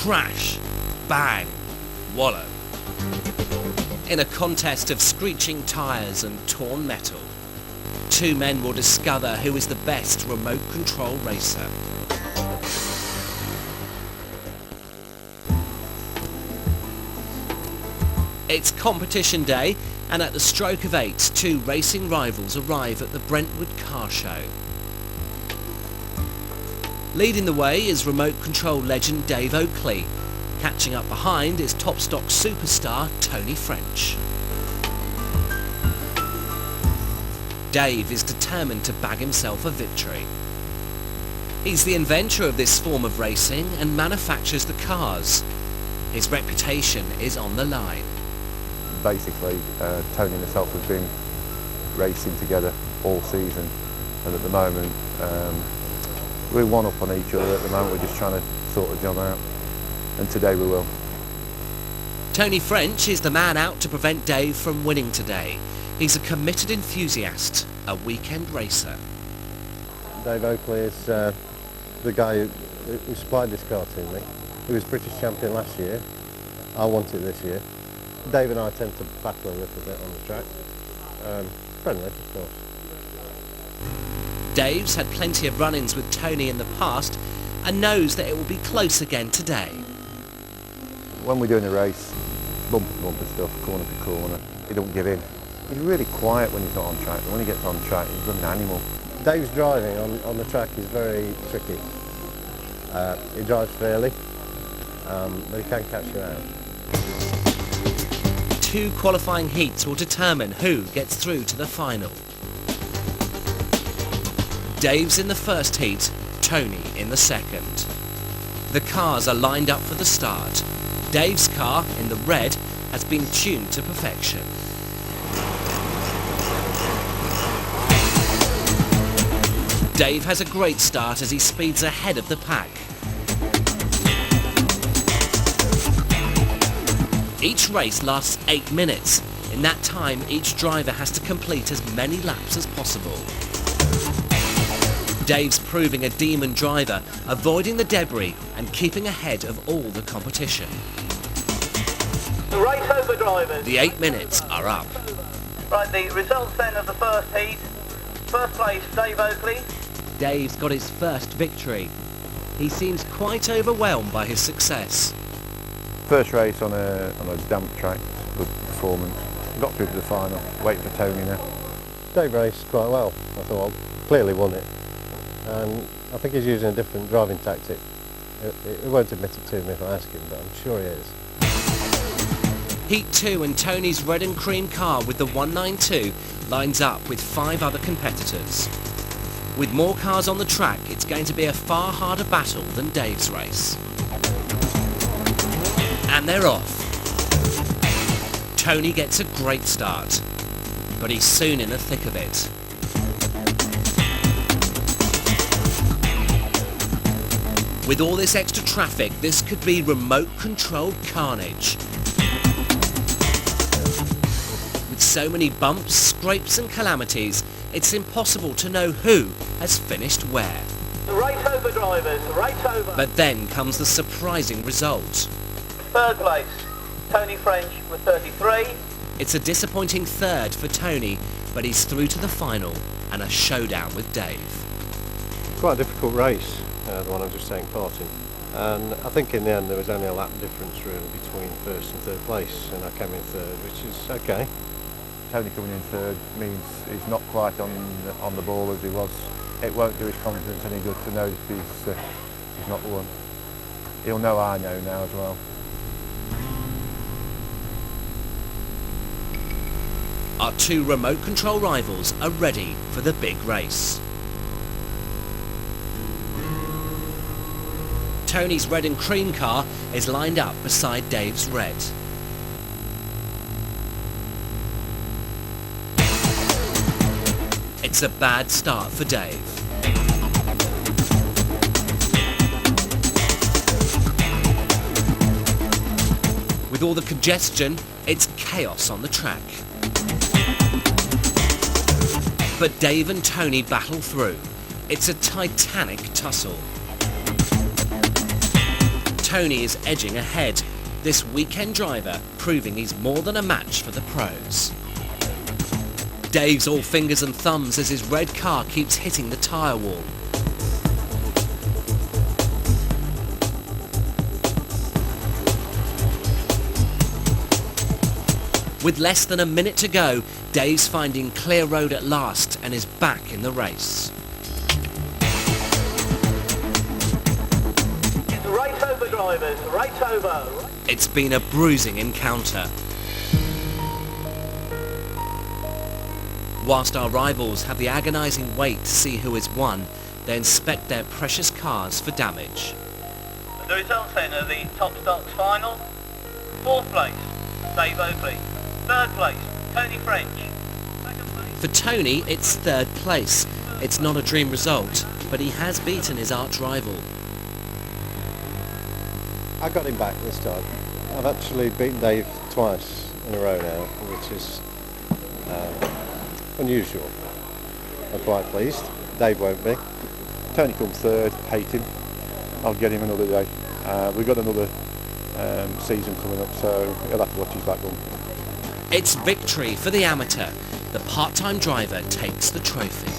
Crash, bang, wallow. In a contest of screeching tyres and torn metal, two men will discover who is the best remote control racer. It's competition day, and at the stroke of 8, two racing rivals arrive at the Brentwood Car Show. Leading the way is remote control legend Dave Oakley. Catching up behind is TopStox superstar Tony French. Dave is determined to bag himself a victory. He's the inventor of this form of racing and manufactures the cars. His reputation is on the line. Basically, Tony and myself have been racing together all season, and at the moment we're one up on each other. At the moment we're just trying to sort the job out, and today we will. Tony French is the man out to prevent Dave from winning today. He's a committed enthusiast, a weekend racer. Dave Oakley is the guy who supplied this car to me. He was British champion last year. I want it this year. Dave and I tend to battle a little bit on the track. Friendly, of course. Dave's had plenty of run-ins with Tony in the past and knows that it will be close again today. When we're doing a race, bumper to bumper stuff, corner to corner, he don't give in. He's really quiet when he's not on track, but when he gets on track, he's an animal. Dave's driving on the track is very tricky. He drives fairly, but he can catch you out. 2 qualifying heats will determine who gets through to the final. Dave's in the first heat, Tony in the second. The cars are lined up for the start. Dave's car, in the red, has been tuned to perfection. Dave has a great start as he speeds ahead of the pack. Each race lasts 8 minutes. In that time, each driver has to complete as many laps as possible. Dave's proving a demon driver, avoiding the debris and keeping ahead of all the competition. The race over drivers. The 8 minutes are up. Right, the results then of the first heat. First place, Dave Oakley. Dave's got his first victory. He seems quite overwhelmed by his success. First race on a damp track, good performance. Got through to the final, waiting for Tony now. Dave raced quite well, I thought. Clearly won it. And I think he's using a different driving tactic. He won't admit it to me if I ask him, but I'm sure he is. Heat 2 and Tony's red and cream car with the 192 lines up with 5 other competitors. With more cars on the track, it's going to be a far harder battle than Dave's race. And they're off. Tony gets a great start, but he's soon in the thick of it. With all this extra traffic, this could be remote-controlled carnage. With so many bumps, scrapes and calamities, it's impossible to know who has finished where. The race over drivers, the race over. But then comes the surprising result. Third place, Tony French with 33. It's a disappointing third for Tony, but he's through to the final and a showdown with Dave. Quite a difficult race, the one I'm just taking part in. And I think in the end there was only a lap difference really between first and third place, and I came in third, which is okay. Tony coming in third means he's not quite on the ball as he was. It won't do his confidence any good to know that he's not the one. He'll know I know now as well. Our 2 remote control rivals are ready for the big race. Tony's red and cream car is lined up beside Dave's red. It's a bad start for Dave. With all the congestion, it's chaos on the track. But Dave and Tony battle through. It's a titanic tussle. Tony is edging ahead. This weekend driver proving he's more than a match for the pros. Dave's all fingers and thumbs as his red car keeps hitting the tyre wall. With less than a minute to go, Dave's finding clear road at last and is back in the race. Race over, drivers, race over. It's been a bruising encounter. Whilst our rivals have the agonising wait to see who has won, they inspect their precious cars for damage. The results then are the TopStox final. 4th place, Dave Oakley. 3rd place, Tony French. 2nd place. For Tony, it's 3rd place. It's not a dream result, but he has beaten his arch rival. I got him back this time. I've actually beaten Dave twice in a row now, which is unusual. I'm quite pleased. Dave won't be. Tony comes third, hate him. I'll get him another day. We've got another season coming up, so he'll have to watch his back one. It's victory for the amateur. The part-time driver takes the trophy.